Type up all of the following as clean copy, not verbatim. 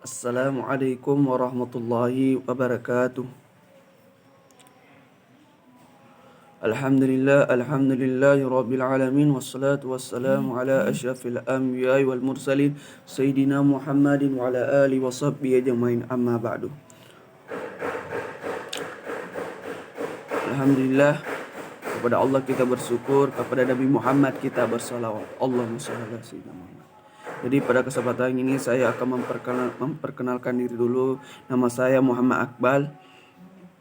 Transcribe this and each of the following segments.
Assalamualaikum warahmatullahi wabarakatuh. Alhamdulillahi rabbil alamin wassalatu wassalamu ala asyrafil anbiya'i wal mursalin sayyidina Muhammadin wa ala alihi wa sahbihi ajmain, amma ba'du. Alhamdulillah, kepada Allah kita bersyukur, kepada Nabi Muhammad kita bersalawat. Allahumma shalli ala sayyidina Muhammad. Jadi pada kesempatan ini saya akan memperkenalkan diri dulu. Nama saya Muhammad Akbal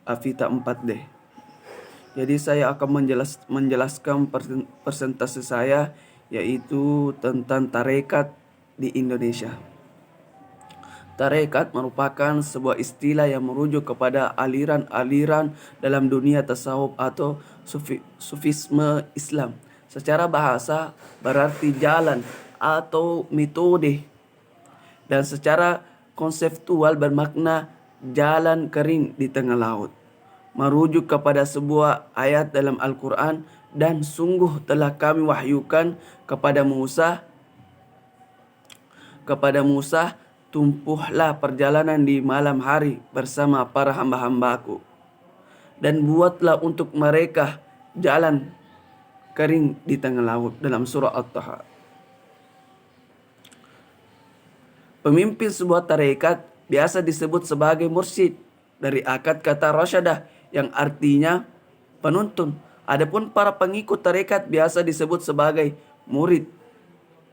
Afita 4D. Jadi saya akan menjelaskan presentasi saya, yaitu tentang tarekat di Indonesia. Tarekat merupakan sebuah istilah yang merujuk kepada aliran-aliran dalam dunia tasawuf atau sufisme Islam. Secara bahasa berarti jalan atau metode, dan secara konseptual bermakna jalan kering di tengah laut, merujuk kepada sebuah ayat dalam Al-Quran, dan sungguh telah kami wahyukan kepada Musa, tumpuhlah perjalanan di malam hari bersama para hamba-hambaku, dan buatlah untuk mereka jalan kering di tengah laut, dalam surah At-Taha. Pemimpin sebuah tarekat biasa disebut sebagai mursyid, dari akad kata rasyadah yang artinya penuntun. Adapun para pengikut tarekat biasa disebut sebagai murid,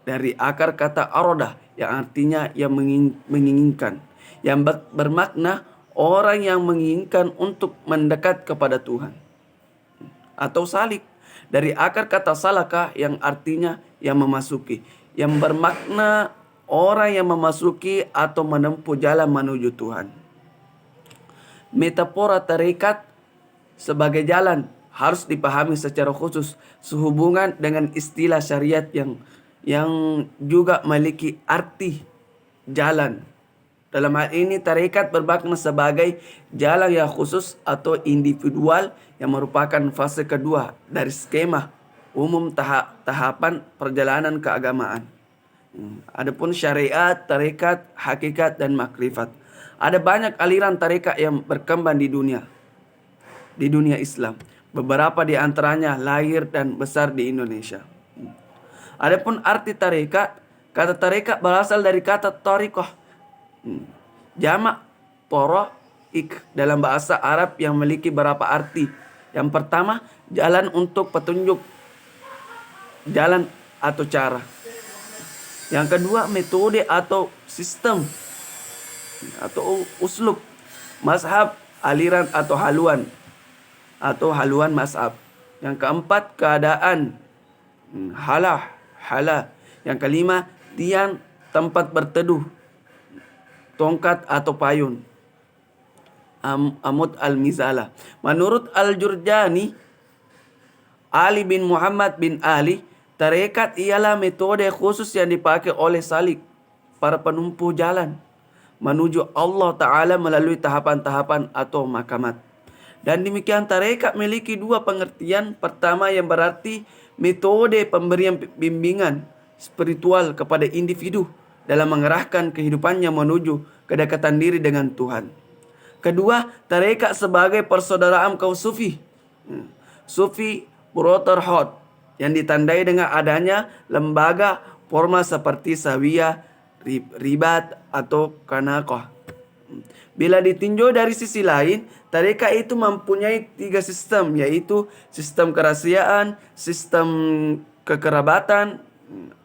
dari akar kata arodah yang artinya yang menginginkan, yang bermakna orang yang menginginkan untuk mendekat kepada Tuhan. Atau salik, dari akar kata salaka yang artinya yang memasuki, yang bermakna orang yang memasuki atau menempuh jalan menuju Tuhan. Metafora tarekat sebagai jalan harus dipahami secara khusus sehubungan dengan istilah syariat yang juga memiliki arti jalan. Dalam hal ini tarekat bermakna sebagai jalan yang khusus atau individual yang merupakan fase kedua dari skema umum tahapan perjalanan keagamaan. Adapun syariat, tarekat, hakikat, dan makrifat. Ada banyak aliran tarekat yang berkembang di dunia Islam. Beberapa di antaranya lahir dan besar di Indonesia. Adapun arti tarekat, kata tarekat berasal dari kata tariqah, jamak toroik dalam bahasa Arab, yang memiliki beberapa arti. Yang pertama, jalan untuk petunjuk, jalan atau cara. Yang kedua, metode atau sistem atau uslub, mazhab, aliran atau haluan mazhab. Yang keempat, keadaan, halah. Yang kelima, tiang, tempat berteduh, tongkat atau payun, amud al-mizala. Menurut Al-Jurjani, Ali bin Muhammad bin Ali, tarekat ialah metode khusus yang dipakai oleh salik, para penumpuh jalan menuju Allah Ta'ala melalui tahapan-tahapan atau makamat. Dan demikian tarekat memiliki dua pengertian. Pertama, yang berarti metode pemberian bimbingan spiritual kepada individu dalam mengerahkan kehidupannya menuju kedekatan diri dengan Tuhan. Kedua, tarekat sebagai persaudaraan kaum sufi, Sufi Brotherhood, yang ditandai dengan adanya lembaga formal seperti Sawiyah, Ribat, atau Kanaqah. Bila ditinjau dari sisi lain, tarekat itu mempunyai tiga sistem, yaitu sistem kerahasiaan, sistem kekerabatan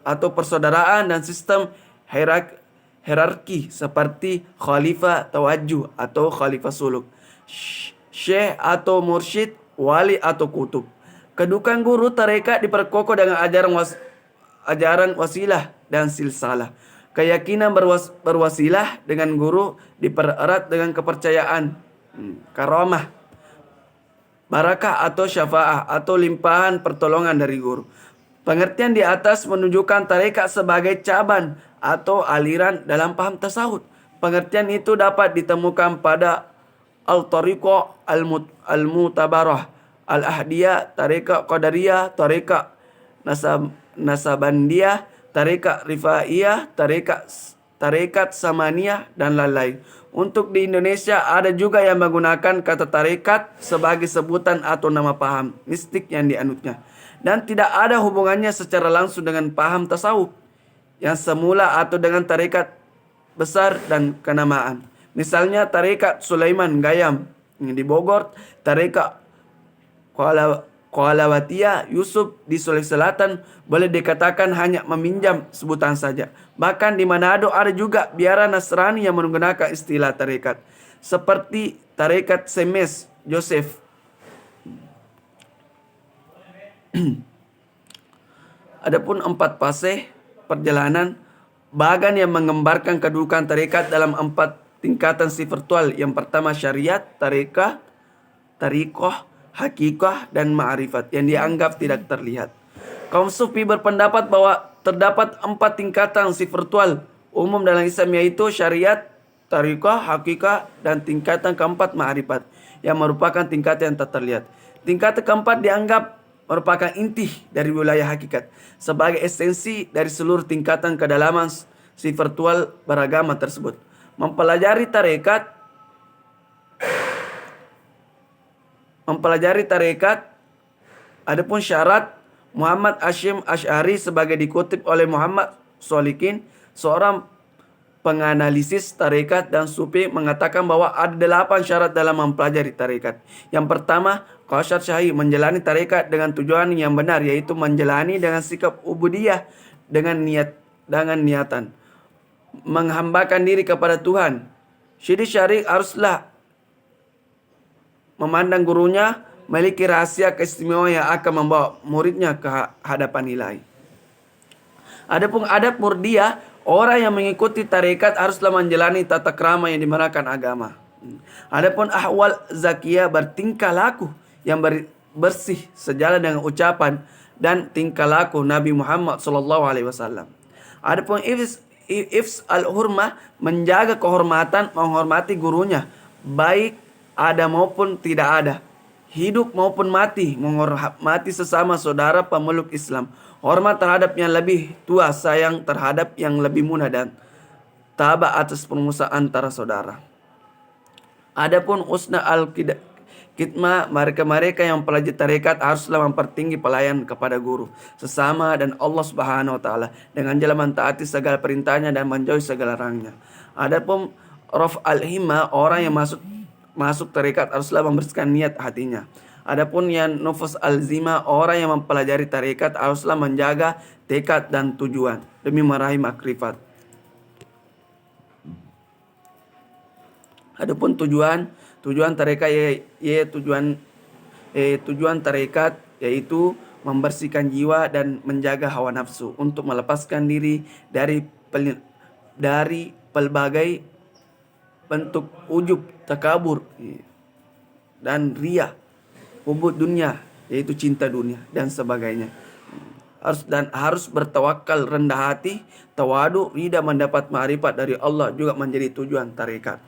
atau persaudaraan, dan sistem hierarki seperti khalifah tawajuh atau khalifah suluk, syekh atau mursyid, wali atau kutub. Kedudukan guru tarekat diperkokoh dengan ajaran wasilah dan silsalah. Keyakinan berwasilah dengan guru dipererat dengan kepercayaan, karamah, barakah atau syafaah atau limpahan pertolongan dari guru. Pengertian di atas menunjukkan tarekat sebagai cabang atau aliran dalam paham tasawuf. Pengertian itu dapat ditemukan pada Al-Tariqah Al-Mutabarah, Al-Ahdiyah, Tarekat Qadariyah, Tarekat Nasabandiyah, Tarekat Rifaiyah, Tarekat tarekat Samaniyah, dan lain-lain. Untuk di Indonesia ada juga yang menggunakan kata tarekat sebagai sebutan atau nama paham mistik yang dianutnya. Dan tidak ada hubungannya secara langsung dengan paham tasawuf yang semula atau dengan tarekat besar dan kenamaan. Misalnya tarekat Sulaiman Gayam di Bogor, tarekat Kualawatiyah Yusuf di Sulawesi Selatan boleh dikatakan hanya meminjam sebutan saja. Bahkan di Manado ada juga biara Nasrani yang menggunakan istilah tarekat, seperti tarekat Semes Joseph. Adapun 4 fase perjalanan bagan yang menggambarkan kedudukan tarekat dalam 4 tingkatan spiritual. Yang pertama syariat, tarikah, hakikah, dan ma'rifat yang dianggap tidak terlihat. Kaum Sufi berpendapat bahwa terdapat 4 tingkatan spiritual umum dalam Islam, yaitu syariat, tarikah, hakikah, dan tingkatan keempat ma'rifat yang merupakan tingkatan yang tak terlihat. Tingkatan keempat dianggap merupakan inti dari wilayah hakikat sebagai esensi dari seluruh tingkatan kedalaman spiritual beragama tersebut. Mempelajari tarekat, adapun syarat Muhammad Hashim Asy'ari sebagai dikutip oleh Muhammad Sholikin, seorang penganalisis tarekat dan sufi, mengatakan bahwa ada 8 syarat dalam mempelajari tarekat. Yang pertama, qasyad syar'i, menjalani tarekat dengan tujuan yang benar, yaitu menjalani dengan sikap ubudiyah dengan niatan menghambakan diri kepada Tuhan. Syedi syar'i haruslah memandang gurunya memiliki rahasia keistimewaan yang akan membawa muridnya ke hadapan ilahi. Adapun adab murdiah, orang yang mengikuti tarekat haruslah menjalani tata krama yang dimerakan agama. Adapun ahwal zakiyah, bertingkah laku yang bersih sejalan dengan ucapan dan tingkah laku Nabi Muhammad SAW. Adapun ifs al-hurmah, menjaga kehormatan, menghormati gurunya, baik ada maupun tidak ada, hidup maupun mati, menghormati sesama saudara pemeluk Islam, hormat terhadap yang lebih tua, sayang terhadap yang lebih muda, dan tabah atas permusuhan antara saudara. Adapun usna al-khidmah, mereka yang mempelajari tarekat haruslah mempertinggi pelayan kepada guru, sesama, dan Allah Subhanahu wa taala dengan jalan mentaati segala perintahnya dan menjauhi segala larangannya. Adapun raf al-himmah, orang yang masuk tarekat haruslah membersihkan niat hatinya. Adapun yang nufus al-zima, orang yang mempelajari tarekat haruslah menjaga tekad dan tujuan demi meraih makrifat. Adapun tujuan tarekat tujuan tarekat yaitu membersihkan jiwa dan menjaga hawa nafsu untuk melepaskan diri dari pelbagai bentuk ujub, takabur, dan riya, hubud dunia, yaitu cinta dunia dan sebagainya. Harus bertawakal, rendah hati, tawadu, ridha mendapat ma'rifat dari Allah juga menjadi tujuan tarekat.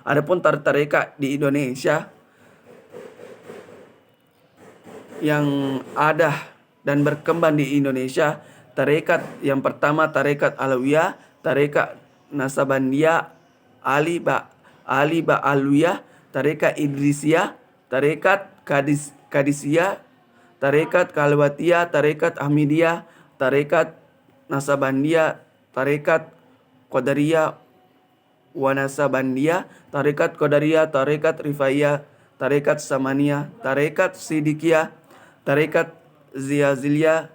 Adapun tarekat di Indonesia yang ada dan berkembang di Indonesia, tarekat yang pertama tarekat Alawiyah, tarekat Nasabandiyah, Ali Alawiyah, tarekat Idrisiyah, tarekat Kadisiyah, tarekat Kalwatiyah, tarekat Ahmidiyah, tarekat Nasabandiyah, tarekat Qadariyah wa Nasabandiyah, tarekat Qadariyah, tarekat Rifaiyah, tarekat Samaniyah, tarekat Sidikiyah, tarekat Sayaziliyah,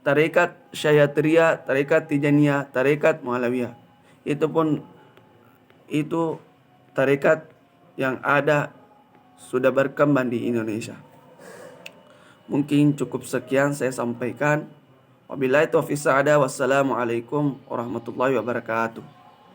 tarekat Syayatriyah, tarekat Tijaniyah, tarekat Mualawiyah. Itu tarekat yang ada sudah berkembang di Indonesia. Mungkin cukup sekian saya sampaikan. Wabillahi taufiq. Wassalamualaikum warahmatullahi wabarakatuh.